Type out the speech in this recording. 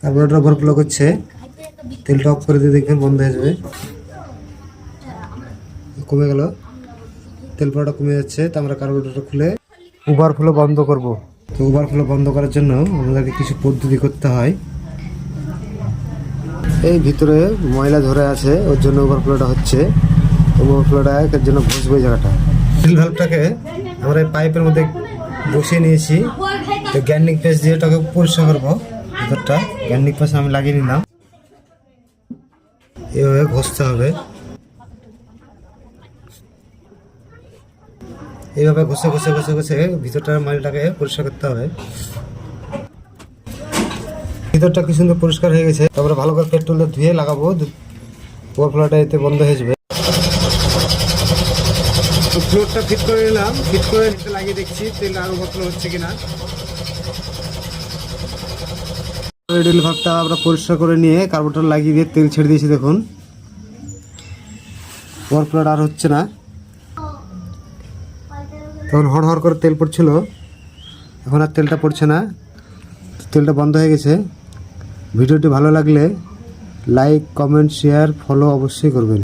Carburettor overflow করছে, তেলটা of করে দিয়ে দেখবেন বন্ধ হয়ে যাবে। কমে গেল, তেল পড়াটা কমে যাচ্ছে। তো আমরা কার্বোরেটরটা খুলে ওভারফ্লো বন্ধ করব। তো ওভারফ্লো বন্ধ করার জন্য আমাদেরকে কিছু পদ্ধতি করতে হয়। এই ভিতরে ময়লা ধরে আছে, ওর জন্য ওভারফ্লোটা হচ্ছে। ওভারফ্লোটা এর জন্য ঘষবো জায়গাটা। ড্রিল ভালভটাকে আমরা এই পাইপের মধ্যে বসিয়ে নিয়েছি। তো গ্যান্ডিক পেস্ট দিয়ে ওটাকে পরিষ্কার করবো। ভিতরটা গ্যান্ডিক পেস্ট আমি লাগিয়ে নিলাম। এভাবে ঘষতে হবে, এইভাবে ঘষে ঘষে ঘষে ঘষে ভিতরটার ময়লাটাকে পরিষ্কার করতে হবে। ভিতরটা কি সুন্দর পরিষ্কার হয়ে গেছে। তারপরে ভালো করে পেট্রোল দিয়ে ধুয়ে লাগাবো, ওভারফ্লোটা এতে বন্ধ হয়ে যাবে। তো ফ্লোরটা ফিট করে নিলাম, ফিট করে নিতে লাগিয়ে দেখছি তেল আর ওভারফ্লো হচ্ছে কিনা। ড্রিল ভালভটা আমরা পরিষ্কার করে নিয়ে কার্বোরেটর লাগিয়ে দিয়ে তেল ছেড়ে দিয়েছি। দেখুন ওভারফ্লোটা আর হচ্ছে না। তখন হড় হড় করে তেল পড়ছিল, এখন আর তেলটা পড়ছে না, তেলটা বন্ধ হয়ে গেছে। ভিডিওটি ভালো লাগলে লাইক, কমেন্ট, শেয়ার, ফলো অবশ্যই করবেন।